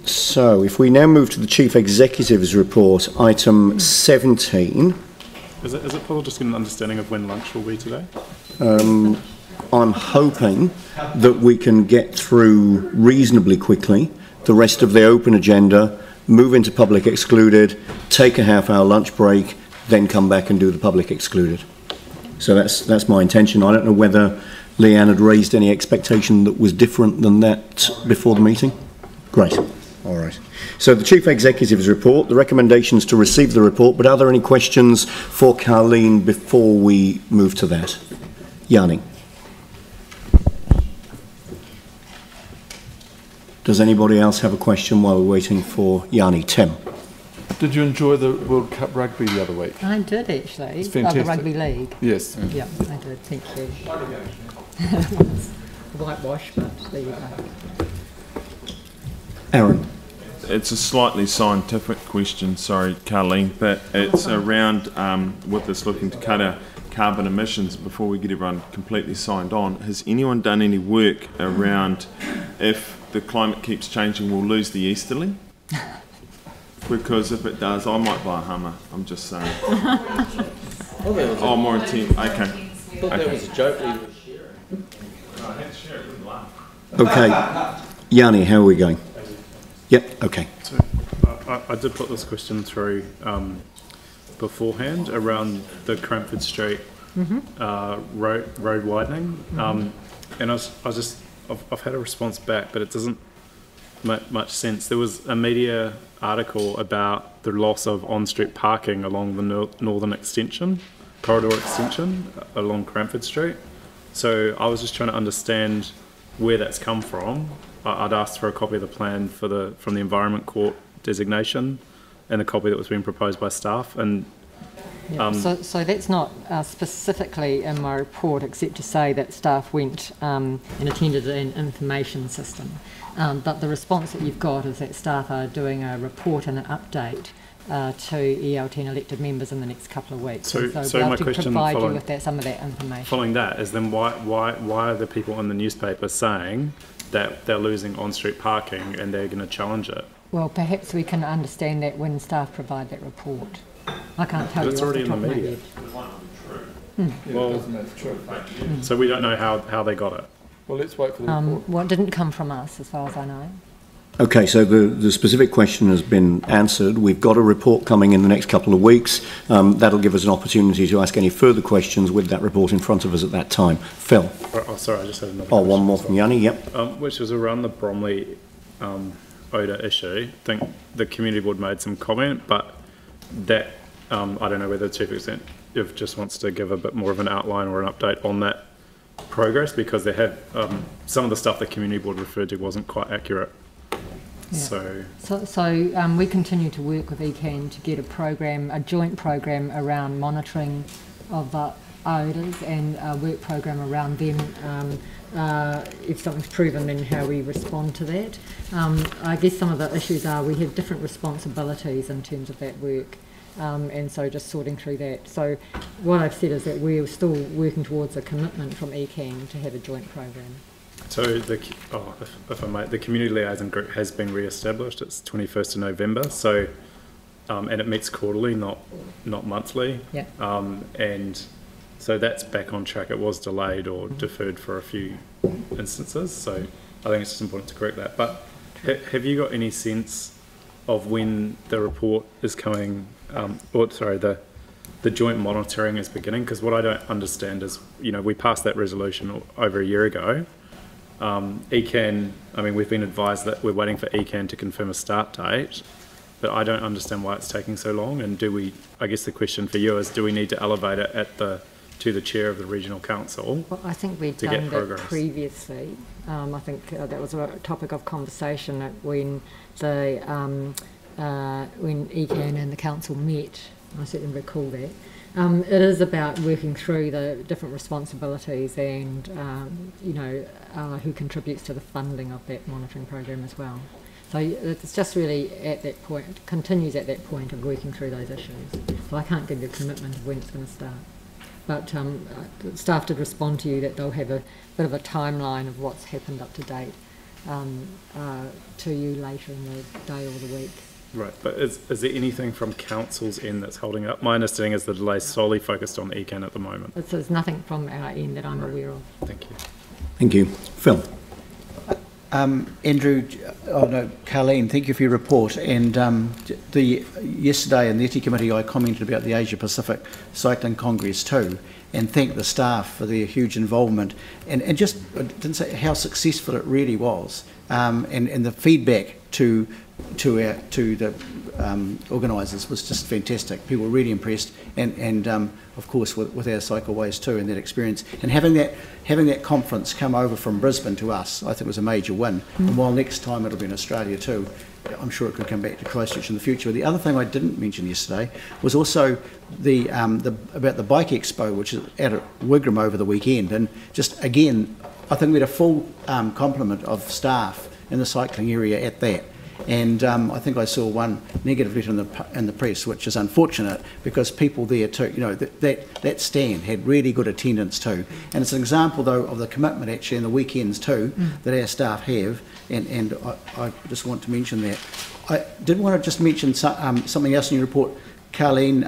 So, if we now move to the Chief Executive's report, item 17. Is it possible just to get an understanding of when lunch will be today? I'm hoping that we can get through reasonably quickly the rest of the open agenda, move into public excluded, take a half-hour lunch break, then come back and do the public excluded. So that's my intention. I don't know whether Leanne had raised any expectation that was different than that before the meeting. Great. All right. So the Chief Executive's report, the recommendation is to receive the report, but are there any questions for Carleen before we move to that? Yanni. Does anybody else have a question while we're waiting for Yanni? Tim. Did you enjoy the World Cup rugby the other week? I did actually. It's fantastic. The rugby league. Yes. Yeah, I did. Thank you. Whitewash, but there you go. Aaron. It's a slightly scientific question, sorry, Carleen, but it's around with this looking to cut our carbon emissions before we get everyone completely signed on. Has anyone done any work around if the climate keeps changing, we'll lose the easterly? Because if it does, I might buy a Hummer. I'm just saying. Oh, more intent. Okay. I thought that was a joke. I had to share it with laugh. Okay. Yanni, how are we going? Yep, okay. So, I did put this question through beforehand around the Cranford Street road widening, and I've had a response back, but it doesn't make much sense. There was a media article about the loss of on-street parking along the northern extension, corridor extension along Cranford Street. So I was just trying to understand where that's come from. I'd asked for a copy of the plan from the Environment Court designation and the copy that was being proposed by staff. And so that's not specifically in my report, except to say that staff went and attended an information system. But the response that you've got is that staff are doing a report and an update to ELT and elected members in the next couple of weeks. So we'll my to question provide you with some of that information. Following that is then why are the people in the newspaper saying that they're losing on-street parking and they're going to challenge it? Well, perhaps we can understand that when staff provide that report. I can't tell you. It's already in the media. Well, so we don't know how they got it. Well, let's wait for the report. Well, it didn't come from us, as far as I know. Okay, so the specific question has been answered. We've got a report coming in the next couple of weeks. That'll give us an opportunity to ask any further questions with that report in front of us at that time. Phil. Oh, sorry, I just had another question. One more from Yanni, yep. Which was around the Bromley odour issue. I think the community board made some comment, but that, I don't know whether the Chief Executive just wants to give a bit more of an outline or an update on that progress, because they have some of the stuff the community board referred to wasn't quite accurate. Yeah. So we continue to work with ECAN to get a joint program around monitoring of odours and a work program around them. If something's proven, then how we respond to that. I guess some of the issues are we have different responsibilities in terms of that work. And so just sorting through that. So what I've said is that we're still working towards a commitment from ECAN to have a joint program. So if I might, the community liaison group has been re-established. It's 21st of November. So and it meets quarterly, not monthly. Yeah. And so that's back on track. It was delayed or deferred for a few instances. So I think it's just important to correct that. But have you got any sense of when the report is coming? The joint monitoring is beginning, because what I don't understand is, we passed that resolution over a year ago. ECAN, we've been advised that we're waiting for ECAN to confirm a start date, but I don't understand why it's taking so long. And I guess the question for you is, do we need to elevate it to the chair of the regional council? Well, I think we've done that previously. I think that was a topic of conversation when ECAN and the council met. I certainly recall that. It is about working through the different responsibilities and who contributes to the funding of that monitoring program as well. So it's just really at that point, continues at that point of working through those issues. So I can't give you a commitment of when it's going to start. But staff did respond to you that they'll have a bit of a timeline of what's happened up to date. to you later in the day or the week. Right, but is there anything from council's end that's holding up? My understanding is the delay is solely focused on ECAN at the moment. There's nothing from our end that I'm aware of. Thank you. Thank you. Phil. Andrew, Carleen, thank you for your report. And yesterday in the ETI committee, I commented about the Asia Pacific Cycling Congress too, and thank the staff for their huge involvement. And just I didn't say how successful it really was, and the feedback to the organisers was just fantastic. People were really impressed, and of course with our cycleways too, and that experience. And having that conference come over from Brisbane to us, I think was a major win. And while next time it'll be in Australia too, I'm sure it could come back to Christchurch in the future. The other thing I didn't mention yesterday was also about the Bike Expo, which is out at Wigram over the weekend. And just again, I think we had a full complement of staff in the cycling area at that. And I think I saw one negative letter in the press, which is unfortunate because people there too, that stand had really good attendance too. And it's an example though of the commitment actually in the weekends too that our staff have. And I just want to mention that. I did want to just mention something else in your report. Carleen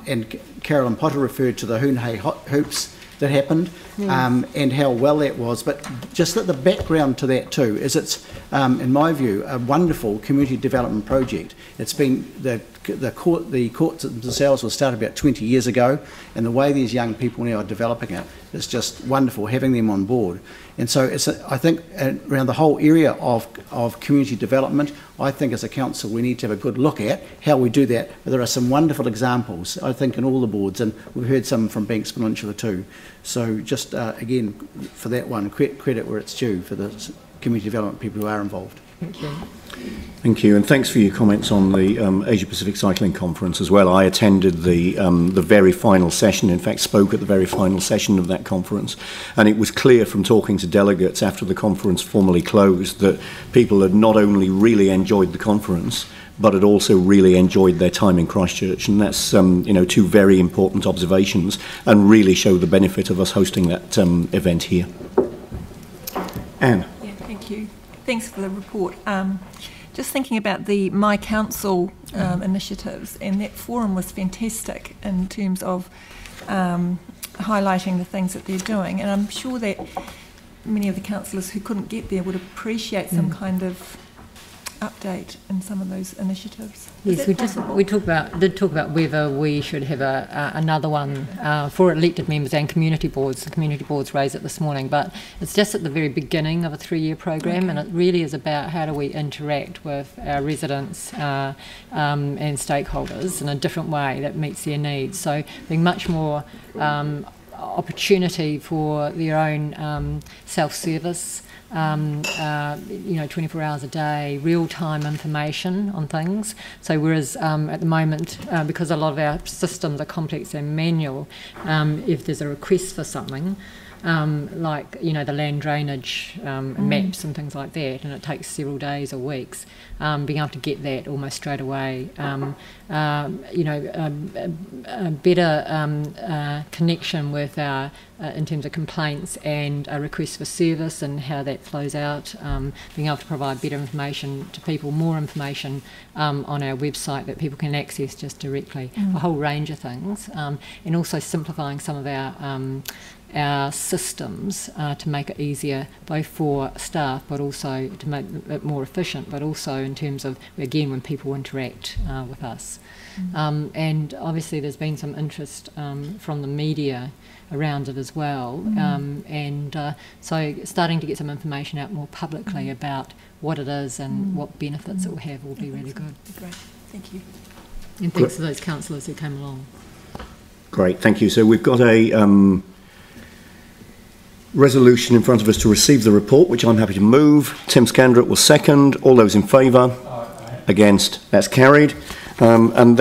and Carolyn Potter referred to the Hoonhay hoops that happened and how well that was, but just that the background to that too is it's in my view a wonderful community development project. It's been the courts themselves were started about 20 years ago, and the way these young people now are developing it is just wonderful, having them on board. And so I think around the whole area of community development, I think as a council we need to have a good look at how we do that. But there are some wonderful examples, I think, in all the boards, and we've heard some from Banks Peninsula too. So just again, for that one, credit where it's due for the community development people who are involved. Thank you. Thank you, and thanks for your comments on the Asia Pacific Cycling Conference as well. I attended the very final session, in fact spoke at the very final session of that conference, and it was clear from talking to delegates after the conference formally closed that people had not only really enjoyed the conference, but had also really enjoyed their time in Christchurch, and that's two very important observations and really show the benefit of us hosting that event here. Anne. Yeah, thank you. Thanks for the report. Just thinking about the My Council initiatives, and that forum was fantastic in terms of highlighting the things that they're doing, and I'm sure that many of the councillors who couldn't get there would appreciate some kind of update in some of those initiatives. Yes, we did talk about whether we should have another one for elected members and community boards. The community boards raised it this morning, but it's just at the very beginning of a 3-year program, and it really is about how do we interact with our residents and stakeholders in a different way that meets their needs. So being much more opportunity for their own self-service, 24 hours a day, real-time information on things. So whereas at the moment, because a lot of our systems are complex and manual, if there's a request for something, like the land drainage maps and things like that, and it takes several days or weeks, being able to get that almost straight away, a better connection with our in terms of complaints and a request for service and how that flows out, being able to provide better information to people, more information on our website that people can access just directly, a whole range of things, and also simplifying some of our systems to make it easier both for staff but also to make it more efficient, but also in terms of, again, when people interact with us. And obviously there's been some interest from the media around it as well, so starting to get some information out more publicly about what it is and what benefits it will have will be really good. Great, thank you. And thanks to those councillors who came along. Great, thank you. So we've got a resolution in front of us to receive the report, which I'm happy to move. Tim Scandrett will second. All those in favour? Against? That's carried. And